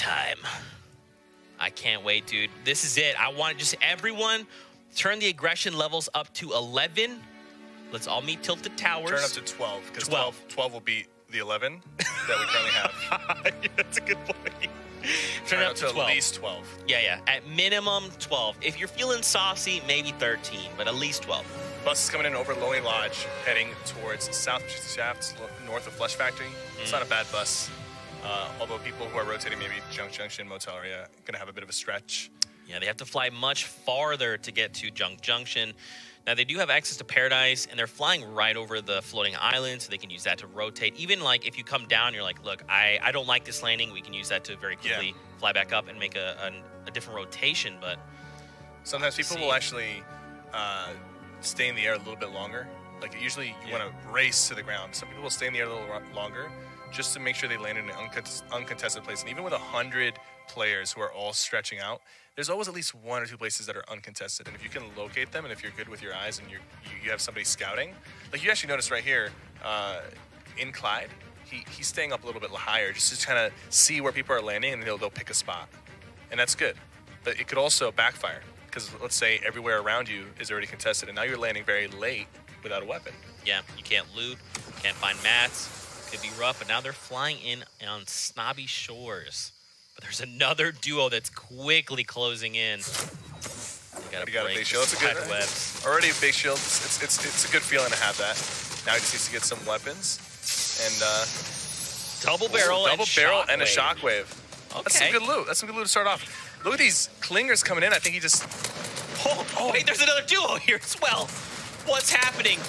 time. I can't wait, dude. This is it. I want just everyone turn the aggression levels up to 11. Let's all meet Tilted Towers. Turn up to 12, because 12 will beat the 11 that we currently have. Yeah, that's a good point. Turn up to 12. At least 12. Yeah. At minimum 12. If you're feeling saucy, maybe 13, but at least 12. Bus is coming in over Lonely Lodge, heading towards South Shafts, north of Flesh Factory. It's not a bad bus. Although people who are rotating maybe Junk Junction, Motel area, going to have a bit of a stretch. Yeah, they have to fly much farther to get to Junk Junction. Now, they do have access to Paradise, and they're flying right over the floating island, so they can use that to rotate. Even, like, if you come down, you're like, look, I don't like this landing. We can use that to very quickly fly back up and make a different rotation, but... Sometimes people will actually stay in the air a little bit longer. Like, usually you want to race to the ground. Some people will stay in the air a little longer just to make sure they land in an uncontested place. And even with 100 players who are all stretching out, there's always at least 1 or 2 places that are uncontested. And if you can locate them, and if you're good with your eyes and you have somebody scouting, like you actually notice right here in Clyde, he's staying up a little bit higher just to kind of see where people are landing, and they'll pick a spot. And that's good. But it could also backfire, because let's say everywhere around you is already contested, and now you're landing very late without a weapon. Yeah, you can't loot, can't find mats. Could be rough, but now they're flying in on Snobby Shores. But there's another duo that's quickly closing in. They got a big shield. It's a good already a big shield. It's a good feeling to have that. Now he just needs to get some weapons and double barrel and a shockwave. Okay. That's some good loot. That's some good loot to start off. Look at these clingers coming in. I think he just. Oh, wait, there's another duo here as well. What's happening?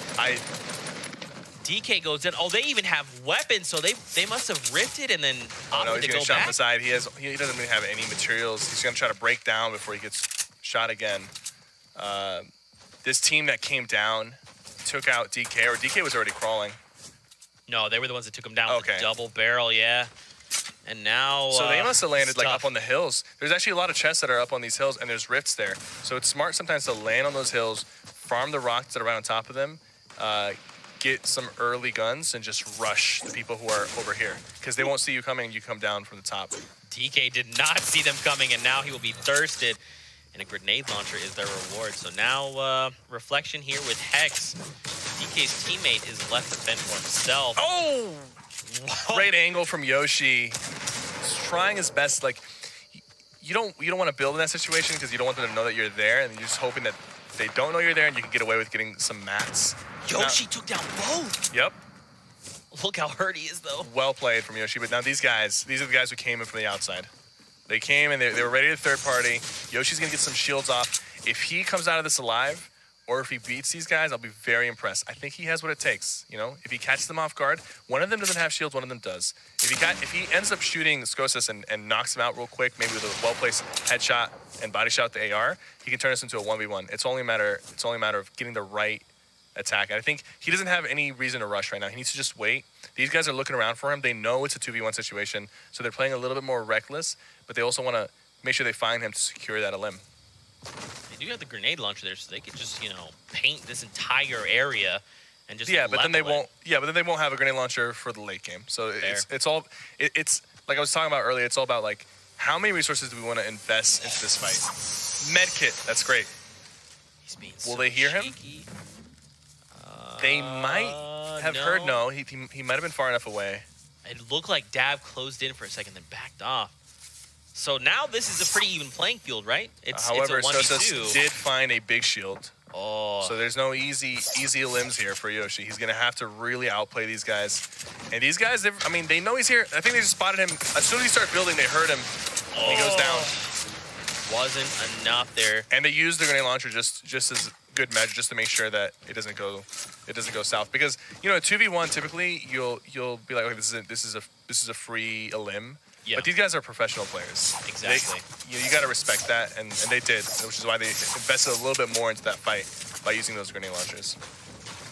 DK goes in. Oh, they even have weapons, so they must have rifted and then opted to go shot back. From the side. He doesn't really have any materials. He's gonna try to break down before he gets shot again. This team that came down took out DK, or DK was already crawling. No, they were the ones that took him down with the double barrel, yeah. And now so they must have landed like up on the hills. There's actually a lot of chests that are up on these hills, and there's rifts there. So it's smart sometimes to land on those hills, farm the rocks that are right on top of them, get some early guns, and just rush the people who are over here, because they won't see you coming. You come down from the top. DK did not see them coming, and now he will be thirsted, and a grenade launcher is their reward. So now Reflection here with Hex. DK's teammate is left to fend for himself. Oh! Whoa. Great angle from Yoshi. He's trying his best. Like, you don't want to build in that situation, because you don't want them to know that you're there, and you're just hoping that they don't know you're there, and you can get away with getting some mats. Yoshi took down both. Yep. Look how hurt he is, though. Well played from Yoshi. But now these are the guys who came in from the outside. They came and they were ready to third party. Yoshi's going to get some shields off. If he comes out of this alive, or if he beats these guys, I'll be very impressed. I think he has what it takes. You know, if he catches them off guard, one of them doesn't have shields, one of them does. If he ends up shooting Skosis and knocks him out real quick, maybe with a well-placed headshot and body shot with the AR, he can turn this into a 1v1. It's only a matter of getting the right attack. And I think he doesn't have any reason to rush right now. He needs to just wait. These guys are looking around for him. They know it's a 2v1 situation, so they're playing a little bit more reckless, but they also want to make sure they find him to secure that limb. They do have the grenade launcher there, so they could just, paint this entire area and just but then they won't. Yeah, but then they won't have a grenade launcher for the late game. So it's like I was talking about earlier. It's all about like how many resources do we want to invest into this fight. Medkit, that's great. He's being Will they hear him? They might have heard. No, he might have been far enough away. It looked like Dab closed in for a second, then backed off. So now this is a pretty even playing field, right? However, it's a 1v2. Sosa did find a big shield. Oh. So there's no easy limbs here for Yoshi. He's going to have to really outplay these guys. And these guys, they know he's here. I think they just spotted him. As soon as he started building, they heard him. And he goes down. Wasn't enough there. And they used the grenade launcher just as good measure, just to make sure that it doesn't go south. Because, a 2v1, typically, you'll be like, okay, this is a free limb. Yeah. But these guys are professional players. Exactly. You got to respect that, and they did, which is why they invested a little bit more into that fight by using those grenade launchers.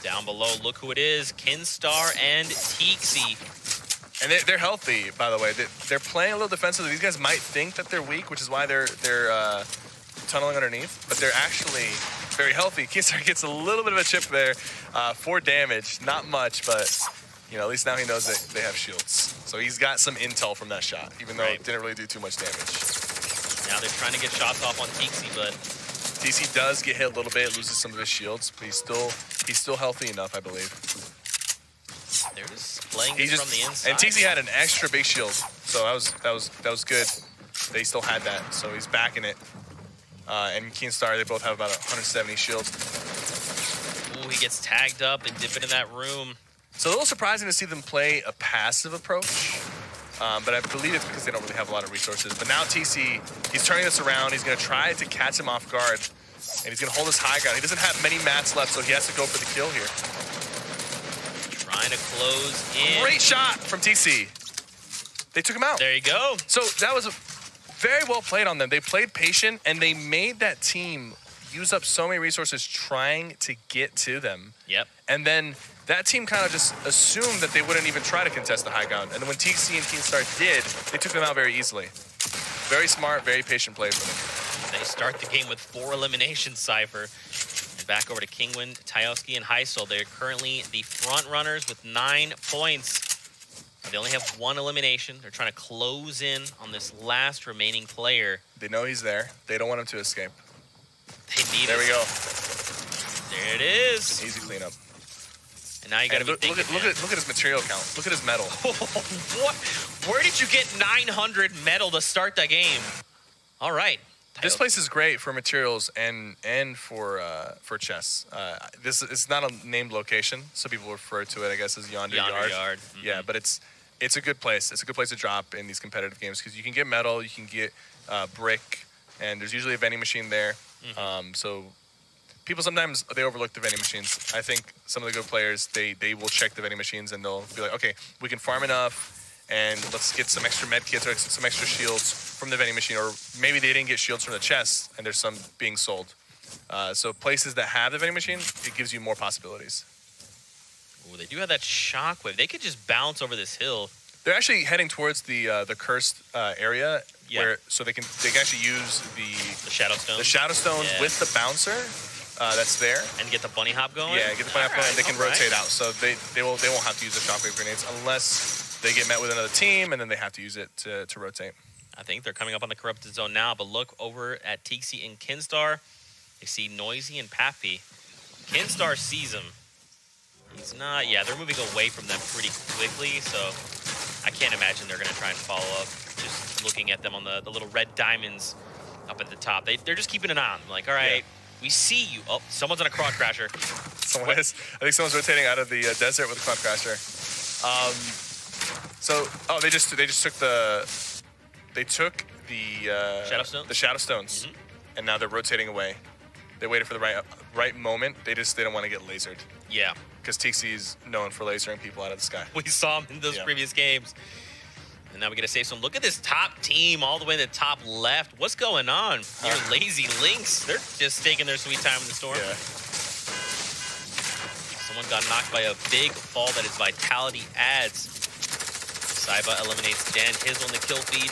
Down below, look who it is, Kinstar and Teaksy. And they're healthy, by the way. They're playing a little defensively. These guys might think that they're weak, which is why they're tunneling underneath, but they're actually very healthy. Kinstar gets a little bit of a chip there, 4 damage, not much, but You know, at least now he knows that they have shields. So he's got some intel from that shot, even though it didn't really do too much damage. Now they're trying to get shots off on TC, but TC does get hit a little bit, loses some of his shields, but he's still healthy enough, I believe. they're just playing this from the inside. And TC had an extra big shield, so that was good. They still had that, so he's backing it. And Keenstar, they both have about 170 shields. Ooh, he gets tagged up. They dip into that room. So a little surprising to see them play a passive approach. But I believe it's because they don't really have a lot of resources. But now TC, he's turning this around. He's going to try to catch him off guard. And he's going to hold his high ground. He doesn't have many mats left, so he has to go for the kill here. Trying to close in. Great shot from TC. They took him out. There you go. So that was very well played on them. They played patient, and they made that team use up so many resources trying to get to them. Yep. And then that team kind of just assumed that they wouldn't even try to contest the high ground. And then when TC and Keenstar did, they took them out very easily. Very smart, very patient play for them. They start the game with 4 eliminations, Cypher. And back over to Kingwin, Tajowski, and Heisel. They're currently the front runners with 9 points. They only have 1 elimination. They're trying to close in on this last remaining player. They know he's there. They don't want him to escape. They need There we go. There it is. Easy cleanup. And now you got to be thinking, look at his material count. Look at his metal. What? Where did you get 900 metal to start the game? All right. This place is great for materials and for chests. This it's not a named location, so people refer to it, I guess, as Yonder Yard. Mm-hmm. Yeah, but it's a good place. It's a good place to drop in these competitive games because you can get metal, you can get brick, and there's usually a vending machine there. Mm-hmm. So people sometimes they overlook the vending machines. I think some of the good players they will check the vending machines and they'll be like, okay, we can farm enough. And let's get some extra med kits or some extra shields from the vending machine. Or maybe they didn't get shields from the chest and there's some being sold. So places that have the vending machine, it gives you more possibilities. Ooh, they do have that shockwave. They could just bounce over this hill. They're actually heading towards the cursed area, so they can actually use the Shadow Stones. The Shadow Stones with the bouncer that's there, and get the bunny hop going. Yeah, get the bunny hop going, and they can rotate out. So they won't have to use the shockwave grenades unless they get met with another team, and then they have to use it to rotate. I think they're coming up on the corrupted zone now, but look over at Tixie and Kinstar. They see Noisy and Pappy. Kinstar sees him. He's not, they're moving away from them pretty quickly, so I can't imagine they're going to try and follow up. Just looking at them on the little red diamonds up at the top. They're just keeping an eye on them. Like, all right, we see you. Oh, someone's on a quad crasher. Someone is. I think someone's rotating out of the desert with a quad crasher. They just took the Shadow Stones? The Shadow Stones, and now they're rotating away. They waited for the right moment. They don't want to get lasered. Yeah, because Tixie's known for lasering people out of the sky. We saw him in those previous games. And now we get to save some. Look at this top team all the way to the top left. What's going on? Your lazy Lynx. They're just taking their sweet time in the storm. Yeah. Someone got knocked by a big fall that his vitality adds. Saiba eliminates Dan Hizzle in the kill feed.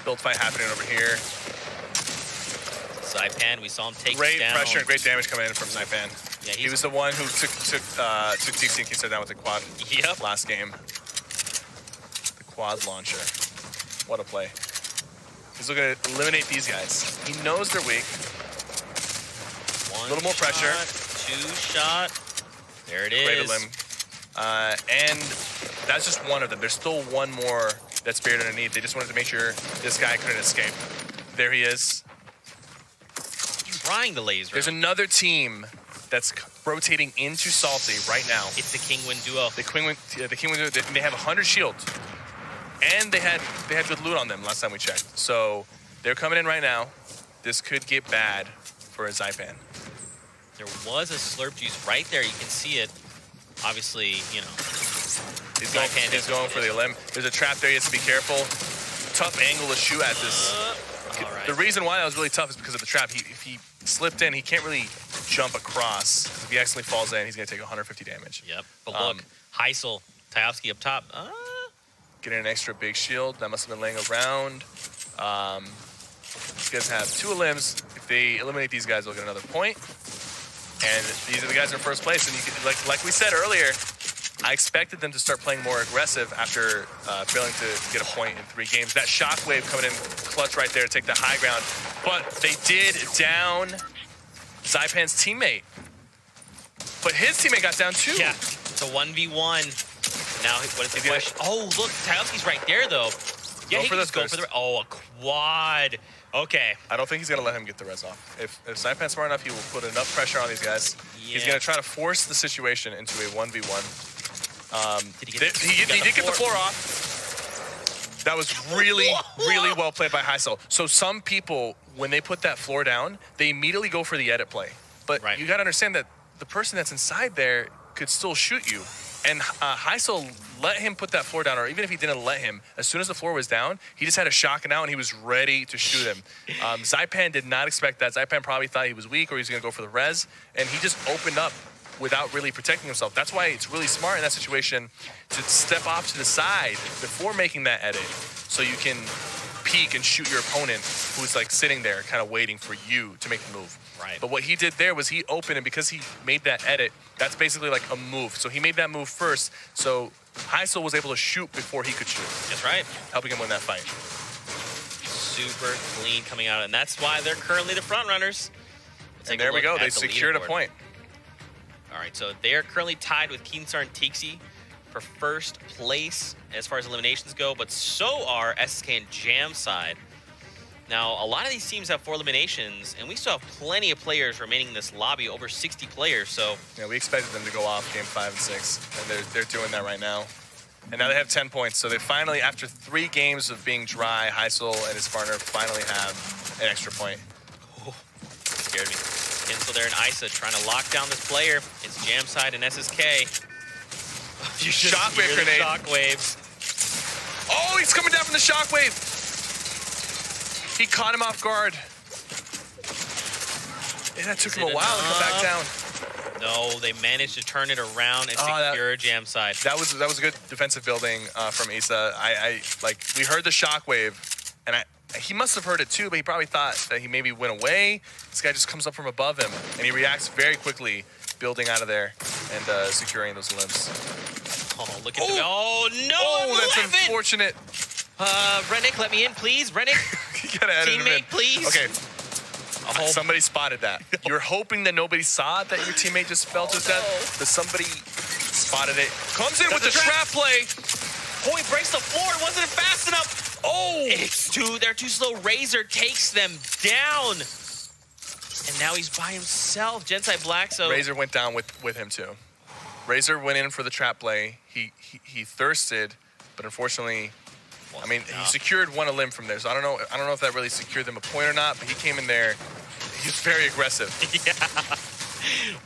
Build fight happening over here. Saipan, we saw him take great down. Pressure and great damage coming in from Saipan. Yeah, he was the one who took TC and Keystone down with the quad last game. The quad launcher. What a play. He's looking to eliminate these guys. He knows they're weak. One a little more pressure. Two shot. There it is. Great limb. And that's just one of them. There's still one more that's buried underneath. They just wanted to make sure this guy couldn't escape. There he is. Trying the laser. There's another team that's rotating into Salty right now. It's the Kingwin duo. The Kingwin duo. They have 100 shields, and they had good loot on them last time we checked. So they're coming in right now. This could get bad for a Saipan. There was a slurp juice right there. You can see it. Obviously, he's going for the limb. There's a trap there. He has to be careful. Tough angle to shoot at this. Right. The reason why that was really tough is because of the trap. If he slipped in, he can't really jump across. If he accidentally falls in, he's going to take 150 damage. Yep. But look, Heisel, Tajowski up top. Getting an extra big shield. That must have been laying around. These guys have 2 limbs. If they eliminate these guys, they'll get another point. And these are the guys in first place. And you can, like we said earlier, I expected them to start playing more aggressive after failing to get a point in 3 games. That shockwave coming in clutch right there to take the high ground. But they did down Zypan's teammate. But his teammate got down too. Yeah, it's a 1v1. Now, what is the question? Oh, look, Tyowski's right there, though. Yeah, he can just go for the... Oh, a quad. Okay. I don't think he's going to let him get the res off. If Zypan's smart enough, he will put enough pressure on these guys. Yeah. He's going to try to force the situation into a 1v1. He did get the floor off. That was really, really well played by Heisel. So some people, when they put that floor down, they immediately go for the edit play. But you got to understand that the person that's inside there could still shoot you. And Heisel let him put that floor down, or even if he didn't let him, as soon as the floor was down, he just had a shock and out, and he was ready to shoot him. Zypan did not expect that. Zypan probably thought he was weak or he was going to go for the res, and he just opened up without really protecting himself. That's why it's really smart in that situation to step off to the side before making that edit, so you can peek and shoot your opponent who's like sitting there kind of waiting for you to make the move. Right. But what he did there was he opened, and because he made that edit, that's basically like a move. So he made that move first, so Heisel was able to shoot before he could shoot. That's right. Helping him win that fight. Super clean coming out, and that's why they're currently the front runners. And there we go. They secured a point. All right, so they are currently tied with Keemstar and Tixi for first place as far as eliminations go, but so are SSK and Jam side. Now, a lot of these teams have 4 eliminations, and we still have plenty of players remaining in this lobby, over 60 players, so... Yeah, we expected them to go off game 5 and 6, and they're doing that right now. And now they have 10 points, so they finally, after 3 games of being dry, Heisel and his partner finally have an extra point. Oh, scared me. Kinsel there and Isa trying to lock down this player. It's Jam side and SSK. You shockwave grenade. Shockwaves. Oh, he's coming down from the shockwave. He caught him off guard. And that took him a while to come back down. No, they managed to turn it around and secure Jam side. That was a good defensive building from Isa. We heard the shockwave, and he must have heard it too, but he probably thought that he maybe went away. This guy just comes up from above him, and he reacts very quickly, building out of there and securing those limbs. Oh, look at him. Oh, no! Oh, that's unfortunate. Rennick, let me in, please. Rennick, you gotta edit him in. Please. Okay. Somebody spotted that. You're hoping that nobody saw that your teammate just fell to his death, but somebody spotted it. Comes in with the trap play. Oh, he breaks the floor. Wasn't fast enough. Oh, they're too slow. Razor takes them down. And now he's by himself. Gensai Black, so... Razor went down with him, too. Razor went in for the trap play. He thirsted, but unfortunately... I mean, he secured 1 limb from there, so I don't know if that really secured them a point or not, but he came in there. He was very aggressive. Yeah.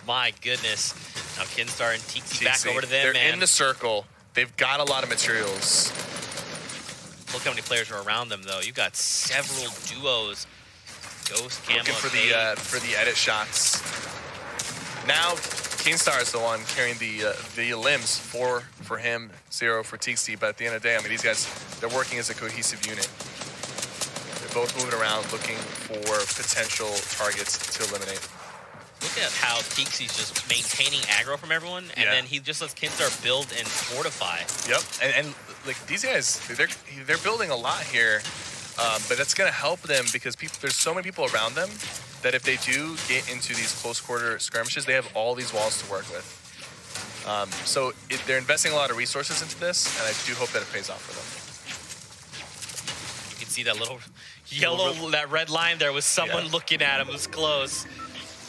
My goodness. Now Kinstar and Tixi back over to them, They're in the circle. They've got a lot of materials. Look how many players are around them, though. You've got several duos. Ghost, Kamo, looking for the edit shots. Now, Keemstar is the one carrying the limbs. 4 for him, 0 for Tixi. But at the end of the day, I mean, these guys, they're working as a cohesive unit. They're both moving around, looking for potential targets to eliminate. Look at how Tixi's just maintaining aggro from everyone, and then he just lets Kinstar build and fortify. Yep, and like these guys, they're building a lot here, but that's gonna help them because there's so many people around them that if they do get into these close quarter skirmishes, they have all these walls to work with. So they're investing a lot of resources into this, and I do hope that it pays off for them. You can see that little yellow, that red line there was someone looking at him. It was close.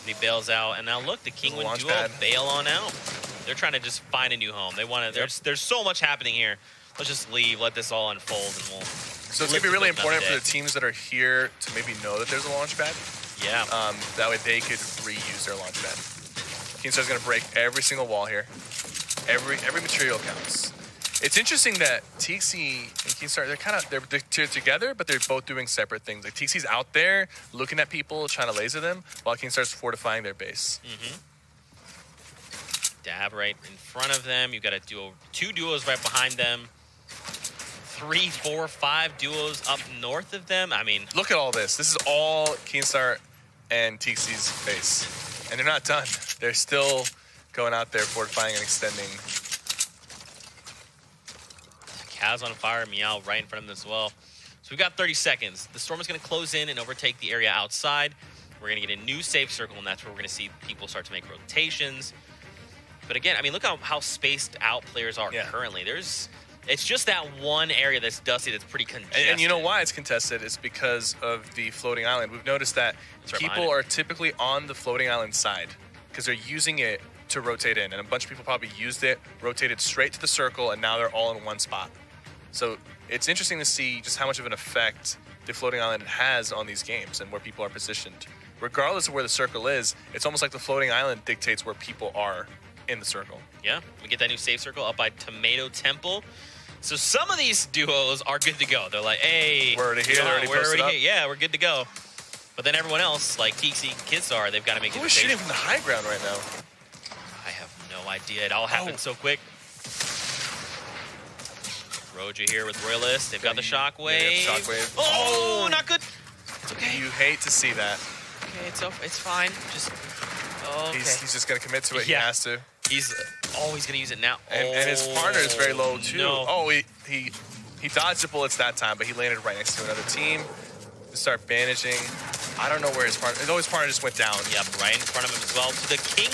He bails out, and now look, the King Win duo bail on out. They're trying to just find a new home. They want to. There's so much happening here. Let's just leave, let this all unfold, and we'll. So it's gonna be really important for the teams that are here to maybe know that there's a launch pad. Yeah. That way they could reuse their launch pad. Keemstar's gonna break every single wall here. Every material counts. It's interesting that Tixi and Keemstar, they're together, but they're both doing separate things. Like Tixi's out there looking at people, trying to laser them, while Keemstar's fortifying their base. Dab right in front of them. You've got a duo, 2 duos right behind them. 3, 4, 5 duos up north of them. I mean, look at all this. This is all Keemstar and Tixi's base, and they're not done. They're still going out there fortifying and extending Kaz on fire, Meow right in front of them as well. So we've got 30 seconds. The storm is going to close in and overtake the area outside. We're going to get a new safe circle, and that's where we're going to see people start to make rotations. But again, I mean, look how spaced out players are currently. It's just that one area that's dusty that's pretty congested. And you know why it's contested? It's because of the floating island. We've noticed that people are typically on the floating island side because they're using it to rotate in. And a bunch of people probably used it, rotated straight to the circle, and now they're all in one spot. So it's interesting to see just how much of an effect the floating island has on these games and where people are positioned. Regardless of where the circle is, it's almost like the floating island dictates where people are in the circle. Yeah, we get that new safe circle up by Tomato Temple. So some of these duos are good to go. They're like, hey, we're already here, we're already here. Yeah, we're good to go. But then everyone else, like Tixi and Kidstar, they've got to make it. Who is shooting from the high ground right now? I have no idea. It all happened so quick. Roja here with Royalist. They've got the shockwave. Shockwave. Oh, not good. It's okay. You hate to see that. Okay, it's fine. Just okay. He's just gonna commit to it. He has to. He's always gonna use it now. And his partner is very low too. No. Oh, he dodged the bullets that time, but he landed right next to another team. To start bandaging. I don't know where his partner. His partner just went down. Yep, right in front of him as well. To the King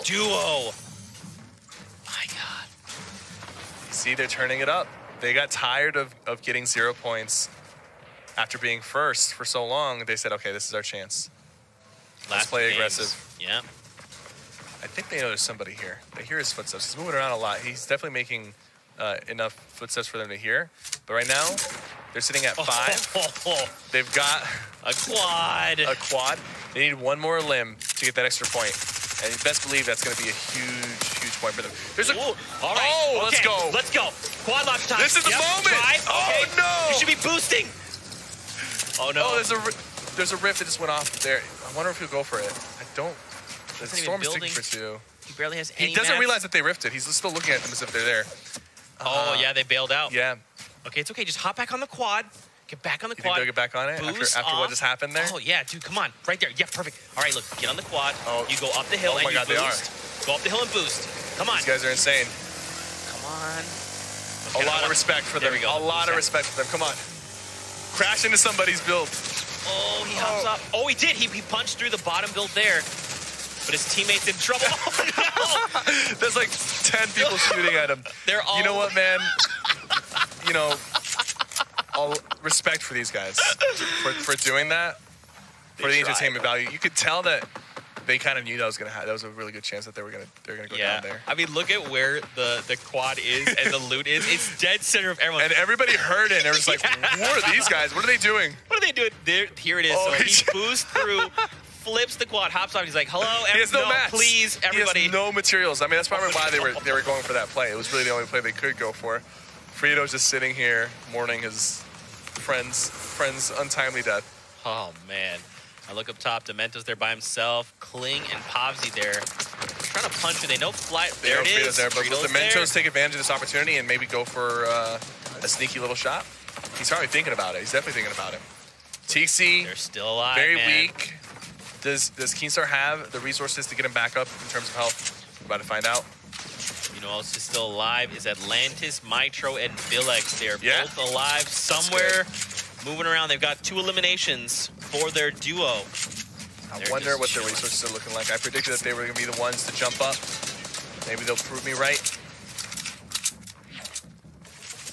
duo. My God. See, they're turning it up. They got tired of getting 0 points after being first for so long. They said, okay, this is our chance. Let's play aggressive. Yeah. I think they know there's somebody here. They hear his footsteps. He's moving around a lot. He's definitely making enough footsteps for them to hear. But right now, they're sitting at 5. They've got a quad. They need one more limb to get that extra point. And you best believe that's going to be a huge point for them. There's a... all right. Oh, let's go. Let's go. Quad launch time. This is the moment. Drive. Oh, okay. no. You should be boosting. Oh, no. Oh, there's a rift that just went off there. I wonder if he'll go for it. I don't... The storm is ticking for 2. He barely has any He doesn't mats. realize that they rifted. He's still looking at them as if they're there. Oh, yeah, they bailed out. Yeah. Okay, it's okay. Just hop back on the quad. Get back on the You quad. think they'll get back on it after what just happened there? Oh, yeah, dude, come on. Right there. Yeah, perfect. All right, look, get on the quad. Oh. You go up the hill and you boost. They are. Go up the hill and boost. Come on. These guys are insane. Come on. A lot of respect for them. There we go. A lot of respect for them. Come on. Crash into somebody's build. Oh, he hops up. Oh, he did. He punched through the bottom build there. But his teammate's in trouble. Oh, no. There's like 10 people shooting at him. They're all... You know what, man? You know, all respect for these guys for doing that. For the entertainment value. You could tell that they kind of knew that was gonna happen. That was a really good chance that they're gonna go down there. I mean, look at where the quad is and the loot is. It's dead center of everyone. And everybody heard it. And they were just like, "What are these guys? What are they doing? What are they doing?" Here it is. Oh, so he boosts through, flips the quad, hops off. He's like, "Hello, he has no mats. Please, everybody." He has no materials. I mean, that's probably why they were going for that play. It was really the only play they could go for. Frito's just sitting here mourning his friend's untimely death. Oh man. I look up top. Demento's there by himself. Kling and Povsy there. Trying to punch it. They know flight. There it is. There, but will Dementos take advantage of this opportunity and maybe go for a sneaky little shot? He's probably thinking about it. He's definitely thinking about it. TC. They're still alive, very man. weak. Does Keenstar have the resources to get him back up in terms of health? We're about to find out. You know who else is still alive is Atlantis, Mitro, and Billex. They're both alive somewhere. Moving around. They've got 2 eliminations for their duo. I wonder what their resources are looking like. I predicted that they were going to be the ones to jump up. Maybe they'll prove me right.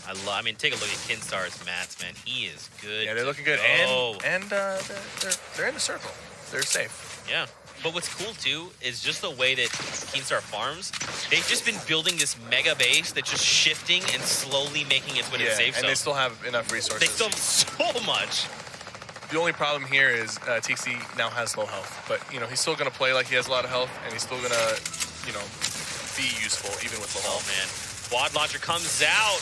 I mean, take a look at Kinstar's mats, man. He is good. Yeah, they're looking good. And they're in the circle. They're safe. Yeah. But what's cool, too, is just the way that Keenstar farms. They've just been building this mega base that's just shifting and slowly making its way to the safe zone. And they still have enough resources. They still have so much. The only problem here is TC now has low health. But, you know, he's still going to play like he has a lot of health, and he's still going to, you know, be useful even with low health. Oh, man. Quad launcher comes out,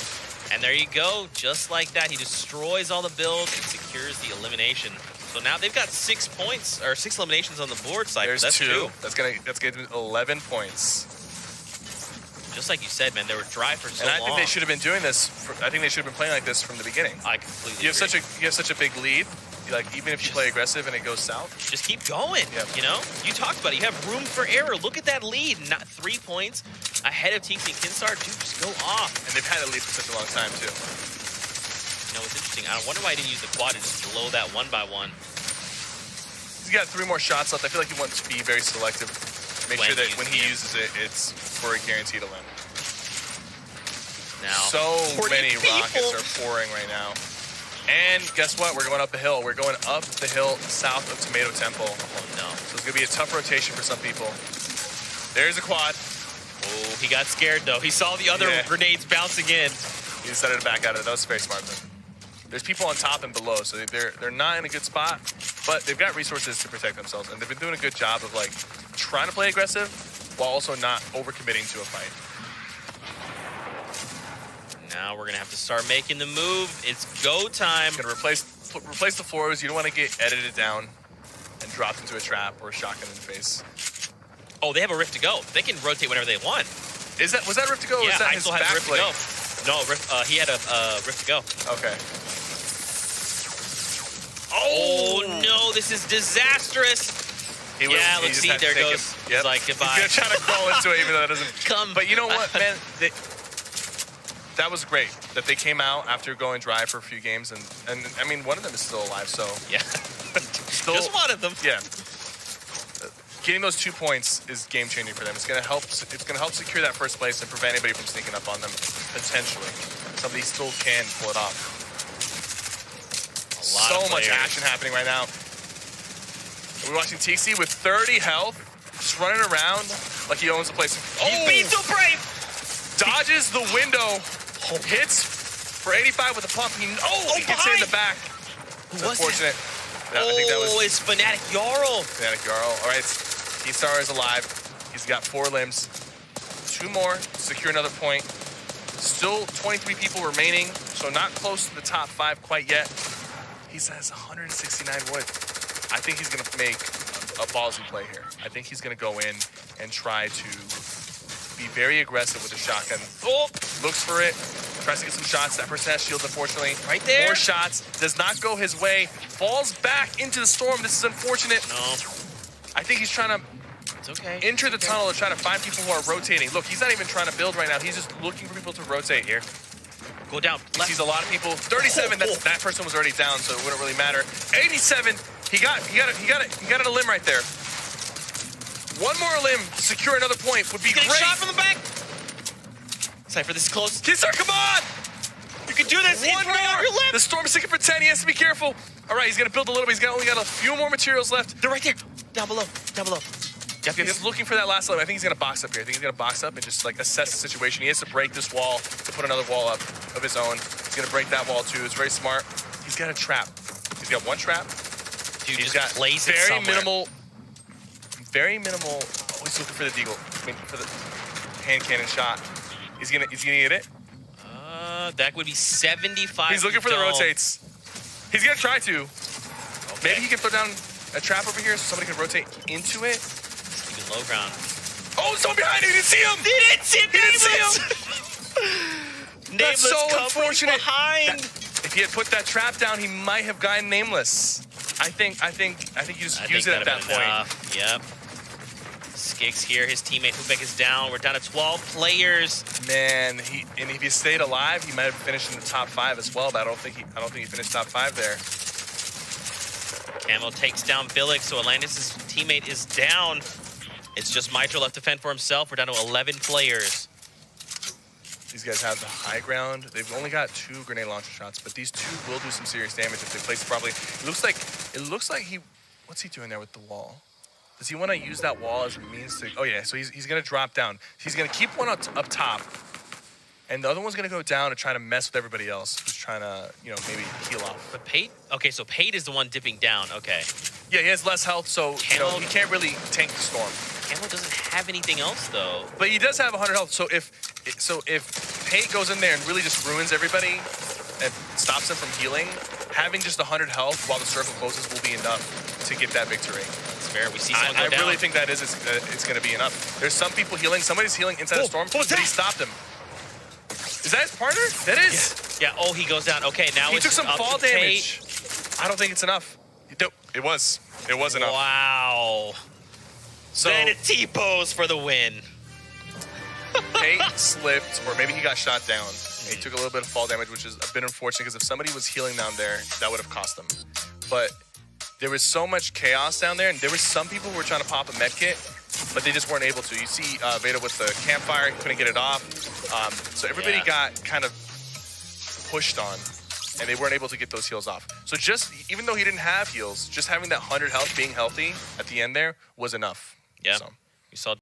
and there you go. Just like that, he destroys all the builds and secures the elimination. So now they've got 6 points, or 6 eliminations on the board side. There's 2. That's getting 11 points. Just like you said, man, they were dry for so long. And I think they should have been doing this. I think they should have been playing like this from the beginning. I completely agree. You have such a big lead. like even if you play aggressive and it goes south, just keep going. Yep. You know, you talked about it. You have room for error. Look at that lead. Not 3 points ahead of TC and Kinstar. Dude, just go off. and they've had a lead for such a long time too. You know, it's interesting. I wonder why he didn't use the quad to just blow that 1-by-1. He's got 3 more shots left. I feel like he wants to be very selective. Make sure that when he uses it, it's for a guaranteed win. Now, So many rockets are pouring right now. And guess what? We're going up the hill. We're going up the hill south of Tomato Temple. Oh, no. So it's going to be a tough rotation for some people. There's a quad. Oh, he got scared, though. He saw the other grenades bouncing in. He decided to back out of it. That was very smart, though. There's people on top and below, so they're not in a good spot, but they've got resources to protect themselves, and they've been doing a good job of, like, trying to play aggressive while also not overcommitting to a fight. Now we're going to have to start making the move. It's go time. Gonna replace the floors. You don't want to get edited down and dropped into a trap or a shotgun in the face. Oh, they have a rift to go. They can rotate whenever they want. Was that rift to go? Or Yeah, was that I his still have a rift to backplate? go. No, he had a rift to go. Okay. Oh, no, this is disastrous. Yeah, let's see, there goes. Yep. He's like, goodbye. He's gonna try to crawl into it, even though that doesn't Come. But you know what, man? That was great that they came out after going dry for a few games, and I mean, one of them is still alive, so Yeah. Just one of them. yeah. Getting those 2 points is game changing for them. It's gonna help. It's gonna help secure that first place and prevent anybody from sneaking up on them potentially. Somebody still can pull it off. So much action happening right now. We're watching TC with 30 health, just running around like he owns the place. He's being so brave. Dodges the window, hits for 85 with a pump. He gets it in the back. Who was unfortunate. that? I think that was It's Fnatic Jarl. Fnatic Jarl. All right, T-Star is alive. He's got 4 limbs. 2 more, secure another point. Still 23 people remaining, so not close to the top 5 quite yet. He has 169 wood. I think he's going to make a ballsy play here. I think he's going to go in and try to be very aggressive with the shotgun. Oh, looks for it. Tries to get some shots. That person has shields, unfortunately. Right there. More shots. Does not go his way. Falls back into the storm. This is unfortunate. No. I think he's trying to enter the tunnel to try to find people who are rotating. Look, he's not even trying to build right now. He's just looking for people to rotate here. Go down. He sees a lot of people. 37. That person was already down, so it wouldn't really matter. 87. He got a limb right there. 1 more limb to secure another point would be great. Shot from the back. Cypher, this is close. Kinstar, come on! You can do this. One more. Right on your left. The storm is sticking for 10. He has to be careful. All right, he's gonna build a little bit. He's only got a few more materials left. They're right there. Down below. Down below. Yep. He's looking for that last limb. I think he's gonna box up here. I think he's gonna box up and just like assess the situation. He has to break this wall to put another wall up of his own. He's gonna break that wall too. It's very smart. He's got a trap. He's got 1 trap. Dude, He's just got place it very somewhere. minimal. Oh, he's looking for the deagle. I mean, for the hand cannon shot. He's gonna get it. That would be 75. He's looking for the rotates. He's gonna try to. Okay. Maybe he can throw down a trap over here so somebody can rotate into it. Even low ground. Oh, someone behind him! He didn't see him! He didn't see him! That's so unfortunate. Behind. If he had put that trap down, he might have gotten nameless. I think you just use it at that point. Yep. Skix here. His teammate Hubek is down. We're down to 12 players. Man, and if he stayed alive, he might have finished in the top 5 as well. But I don't think he finished top 5 there. Kamo takes down Billick, so Atlantis' teammate is down. It's just Mitro left to fend for himself. We're down to 11 players. These guys have the high ground. They've only got 2 grenade launcher shots, but these 2 will do some serious damage if they place it properly. It looks like he. What's he doing there with the wall? Does he want to use that wall as a means to? Oh yeah, so he's gonna drop down. He's gonna keep one up top, and the other one's gonna go down to try to mess with everybody else who's trying to, maybe heal off. But Pate? Okay, so Pate is the one dipping down. Okay. Yeah, he has less health, so Kamo, he can't really tank the storm. Kamo doesn't have anything else though. But he does have 100 health. So if Pate goes in there and really just ruins everybody and stops them from healing, having just 100 health while the circle closes will be enough to get that victory. It's fair. We see someone go down. I really think it's going to be enough. There's some people healing. Somebody's healing inside the storm, but he stopped him. Is that his partner? That is. Yeah. Oh, he goes down. Okay, now he took some fall damage. I don't think it's enough. It was. It was enough. Wow. So Then a T-pose for the win. Pate slipped, or maybe he got shot down. He took a little bit of fall damage, which is a bit unfortunate because if somebody was healing down there, that would have cost them. But there was so much chaos down there, and there were some people who were trying to pop a med kit, but they just weren't able to. You see Veda with the campfire, he couldn't get it off. So everybody got kind of pushed on, and they weren't able to get those heals off. So just, even though he didn't have heals, just having that 100 health, being healthy at the end there was enough. Yeah, so. you saw